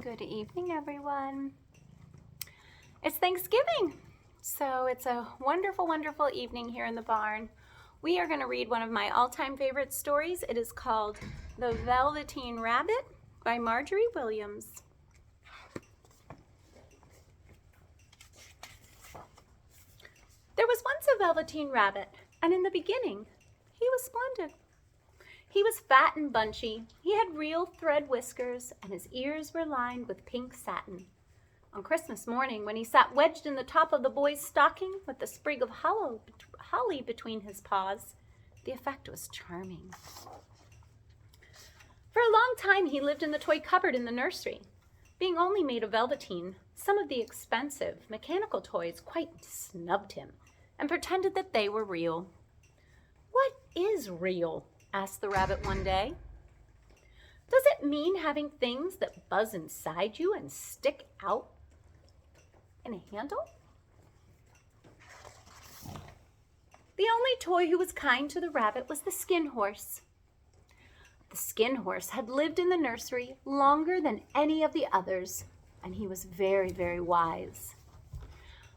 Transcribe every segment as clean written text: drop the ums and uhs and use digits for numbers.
Good evening, everyone. It's Thanksgiving, so it's a wonderful, wonderful evening here in the barn. We are going to read one of my all-time favorite stories. It is called The Velveteen Rabbit by Margery Williams. There was once a Velveteen Rabbit, and in the beginning, he was splendid. He was fat and bunchy, he had real thread whiskers, and his ears were lined with pink satin. On Christmas morning, when he sat wedged in the top of the boy's stocking with a sprig of holly between his paws, the effect was charming. For a long time, he lived in the toy cupboard in the nursery. Being only made of velveteen, some of the expensive mechanical toys quite snubbed him and pretended that they were real. "What is real?" asked the rabbit one day. "Does it mean having things that buzz inside you and stick out in a handle?" The only toy who was kind to the rabbit was the skin horse. The skin horse had lived in the nursery longer than any of the others, and he was very, very wise.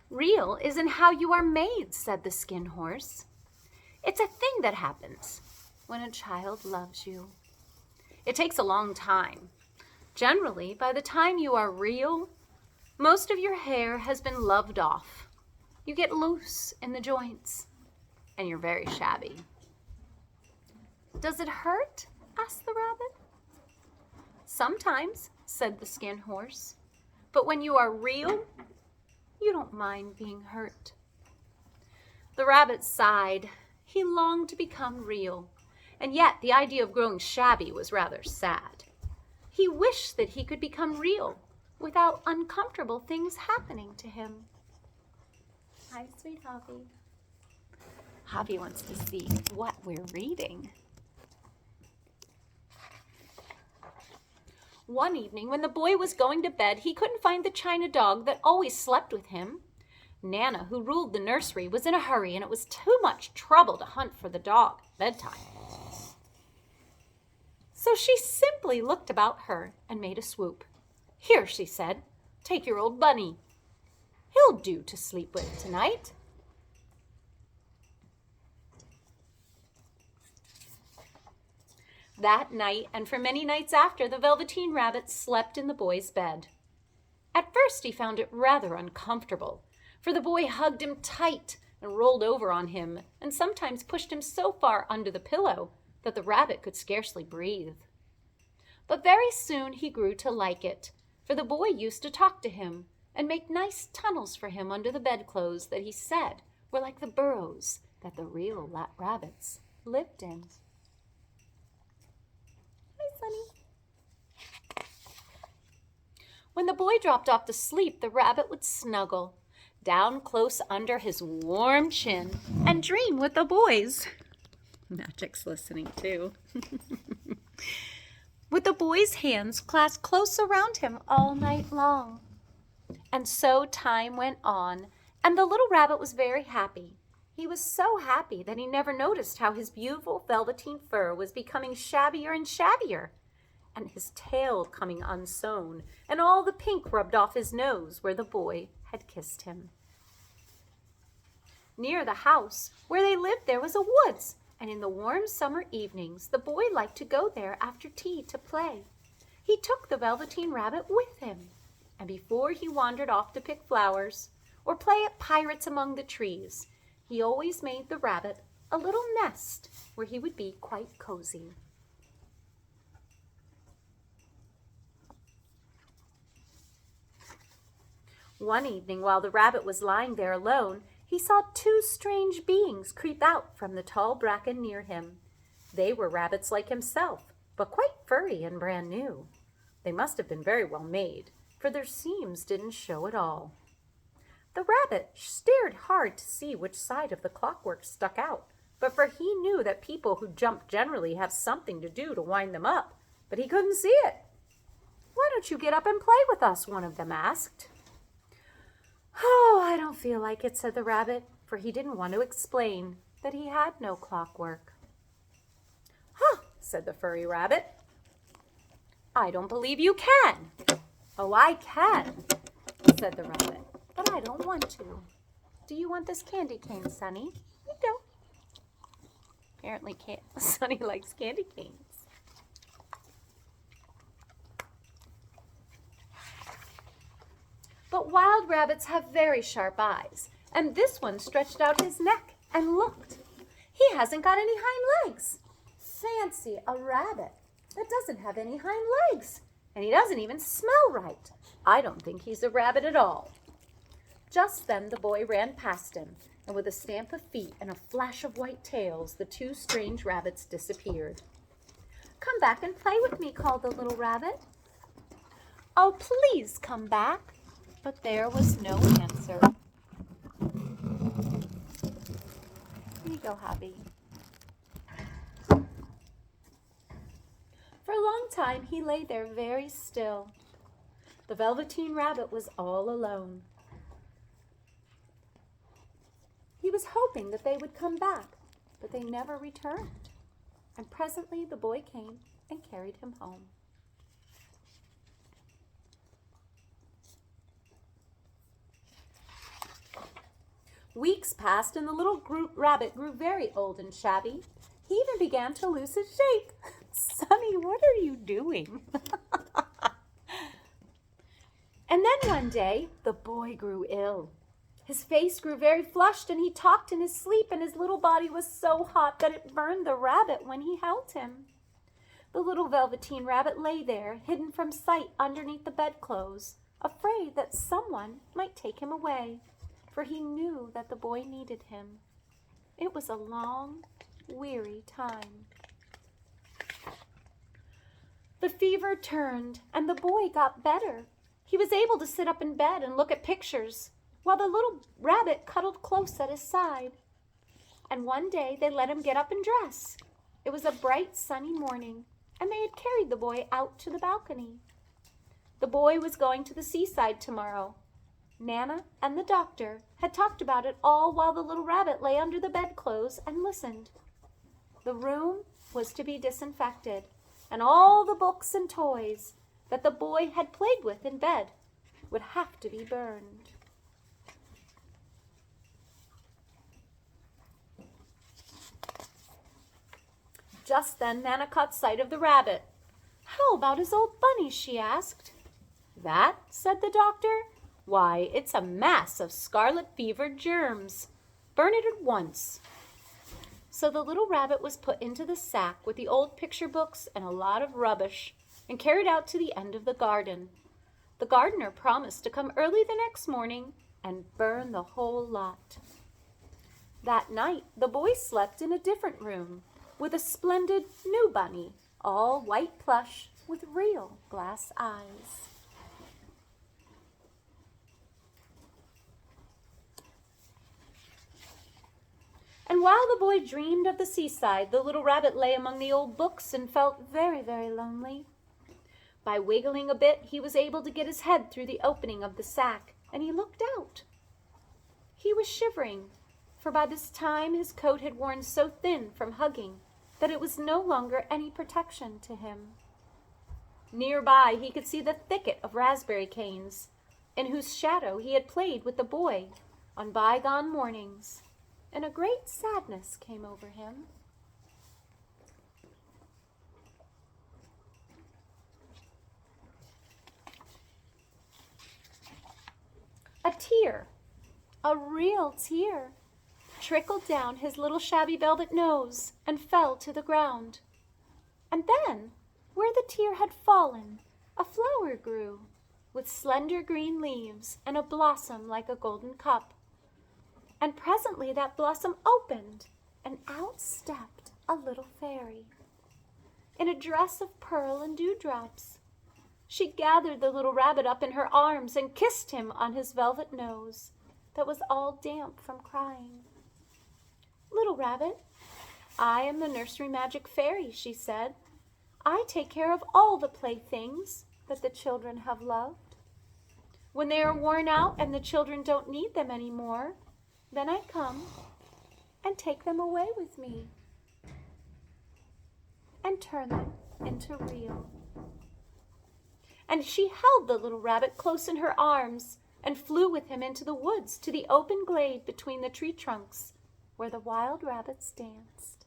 "Real isn't how you are made," said the skin horse. "It's a thing that happens when a child loves you. It takes a long time. Generally, by the time you are real, most of your hair has been loved off. You get loose in the joints, and you're very shabby." "Does it hurt?" asked the rabbit. "Sometimes," said the skin horse. "But when you are real, you don't mind being hurt." The rabbit sighed. He longed to become real. And yet the idea of growing shabby was rather sad. He wished that he could become real without uncomfortable things happening to him. Hi, sweet Javi. Javi wants to see what we're reading. One evening, when the boy was going to bed, he couldn't find the china dog that always slept with him. Nana, who ruled the nursery, was in a hurry, and it was too much trouble to hunt for the dog at bedtime. So she simply looked about her and made a swoop. "Here," she said, "take your old bunny. He'll do to sleep with tonight." That night, and for many nights after, the Velveteen Rabbit slept in the boy's bed. At first he found it rather uncomfortable, for the boy hugged him tight and rolled over on him, and sometimes pushed him so far under the pillow that the rabbit could scarcely breathe. But very soon he grew to like it, for the boy used to talk to him and make nice tunnels for him under the bedclothes that he said were like the burrows that the real rabbits lived in. Hi, Sonny. When the boy dropped off to sleep, the rabbit would snuggle down close under his warm chin and dream with the boys. Magic's listening too. With the boy's hands clasped close around him all night long. And so time went on, and the little rabbit was very happy. He was so happy that he never noticed how his beautiful velveteen fur was becoming shabbier and shabbier, and his tail coming unsewn, and all the pink rubbed off his nose where the boy had kissed him. Near the house where they lived there was a woods, and in the warm summer evenings the boy liked to go there after tea to play. He took the Velveteen Rabbit with him, and before he wandered off to pick flowers or play at pirates among the trees, he always made the rabbit a little nest where he would be quite cozy. One evening, while the rabbit was lying there alone, he saw two strange beings creep out from the tall bracken near him. They were rabbits like himself, but quite furry and brand new. They must have been very well made, for their seams didn't show at all. The rabbit stared hard to see which side of the clockwork stuck out, for he knew that people who jump generally have something to do to wind them up, but he couldn't see it. "Why don't you get up and play with us?" one of them asked. "Oh, I don't feel like it," said the rabbit, for he didn't want to explain that he had no clockwork. "Huh," said the furry rabbit. "I don't believe you can." "Oh, I can," said the rabbit, "but I don't want to. Do you want this candy cane, Sonny?" "You don't." Apparently Sonny likes candy canes. But wild rabbits have very sharp eyes, and this one stretched out his neck and looked. He hasn't got any hind legs. Fancy a rabbit that doesn't have any hind legs, and he doesn't even smell right. I don't think he's a rabbit at all. Just then the boy ran past him, and with a stamp of feet and a flash of white tails, the two strange rabbits disappeared. "Come back and play with me," called the little rabbit. "Oh, please come back." But there was no answer. Here you go, hubby. For a long time he lay there very still. The Velveteen Rabbit was all alone. He was hoping that they would come back, but they never returned. And presently the boy came and carried him home. Weeks passed and the little rabbit grew very old and shabby. He even began to lose his shape. "Sonny, what are you doing?" And then one day, the boy grew ill. His face grew very flushed and he talked in his sleep, and his little body was so hot that it burned the rabbit when he held him. The little Velveteen Rabbit lay there, hidden from sight underneath the bedclothes, afraid that someone might take him away, for he knew that the boy needed him. It was a long, weary time. The fever turned, and the boy got better. He was able to sit up in bed and look at pictures, while the little rabbit cuddled close at his side. And one day they let him get up and dress. It was a bright, sunny morning, and they had carried the boy out to the balcony. The boy was going to the seaside tomorrow. Nana and the doctor had talked about it all while the little rabbit lay under the bedclothes and listened. The room was to be disinfected, and all the books and toys that the boy had played with in bed would have to be burned. Just then Nana caught sight of the rabbit. "How about his old bunny?" she asked. "That?" said the doctor. "Why, it's a mass of scarlet fever germs. Burn it at once." So the little rabbit was put into the sack with the old picture books and a lot of rubbish and carried out to the end of the garden. The gardener promised to come early the next morning and burn the whole lot. That night the boy slept in a different room with a splendid new bunny, all white plush with real glass eyes. And while the boy dreamed of the seaside, the little rabbit lay among the old books and felt very, very lonely. By wiggling a bit, he was able to get his head through the opening of the sack, and he looked out. He was shivering, for by this time his coat had worn so thin from hugging that it was no longer any protection to him. Nearby, he could see the thicket of raspberry canes, in whose shadow he had played with the boy on bygone mornings, and a great sadness came over him. A tear, a real tear, trickled down his little shabby velvet nose and fell to the ground. And then, where the tear had fallen, a flower grew, with slender green leaves and a blossom like a golden cup. And presently that blossom opened, and out stepped a little fairy, in a dress of pearl and dewdrops. She gathered the little rabbit up in her arms and kissed him on his velvet nose that was all damp from crying. "Little rabbit, I am the nursery magic fairy," she said. "I take care of all the playthings that the children have loved. When they are worn out and the children don't need them anymore, then I come and take them away with me and turn them into real." and she held the little rabbit close in her arms and flew with him into the woods to the open glade between the tree trunks where the wild rabbits danced.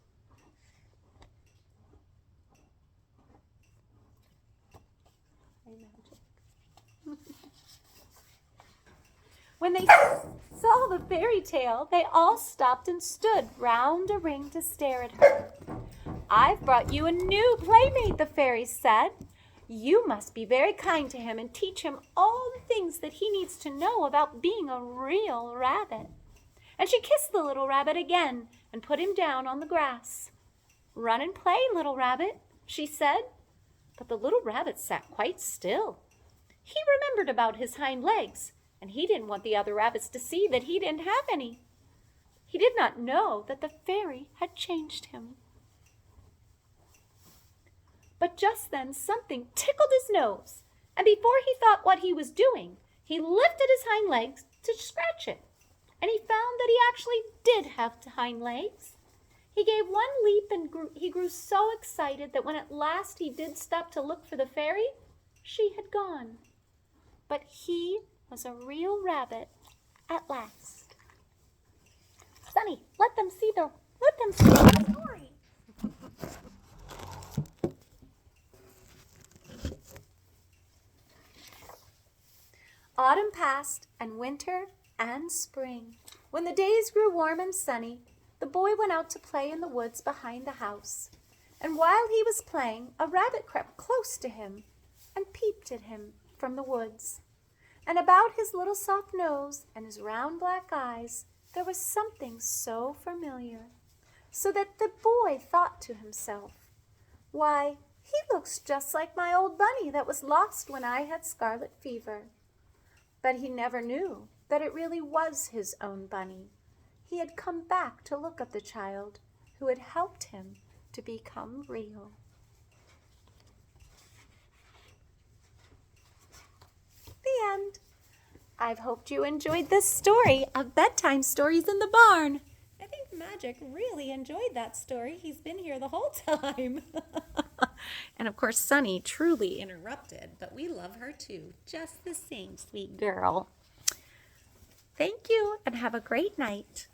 When they saw the fairy tale, they all stopped and stood round a ring to stare at her. "I've brought you a new playmate," the fairies said. "You must be very kind to him and teach him all the things that he needs to know about being a real rabbit." And she kissed the little rabbit again and put him down on the grass. "Run and play, little rabbit," she said. But the little rabbit sat quite still. He remembered about his hind legs, and he didn't want the other rabbits to see that he didn't have any. He did not know that the fairy had changed him. But just then something tickled his nose, and before he thought what he was doing, he lifted his hind legs to scratch it, and he found that he actually did have hind legs. He gave one leap and he grew so excited that when at last he did stop to look for the fairy, she had gone. But he was a real rabbit at last. Sunny, let them see the story. Autumn passed, and winter and spring. When the days grew warm and sunny, the boy went out to play in the woods behind the house. And while he was playing, a rabbit crept close to him and peeped at him from the woods. And about his little soft nose and his round black eyes, there was something so familiar, so that the boy thought to himself, "Why, he looks just like my old bunny that was lost when I had scarlet fever." But he never knew that it really was his own bunny. He had come back to look at the child who had helped him to become real. The end. I've hoped you enjoyed this story of Bedtime Stories in the Barn. I think Magic really enjoyed that story. He's been here the whole time. And of course, Sunny truly interrupted, but we love her too, just the same, sweet girl. Thank you, and have a great night.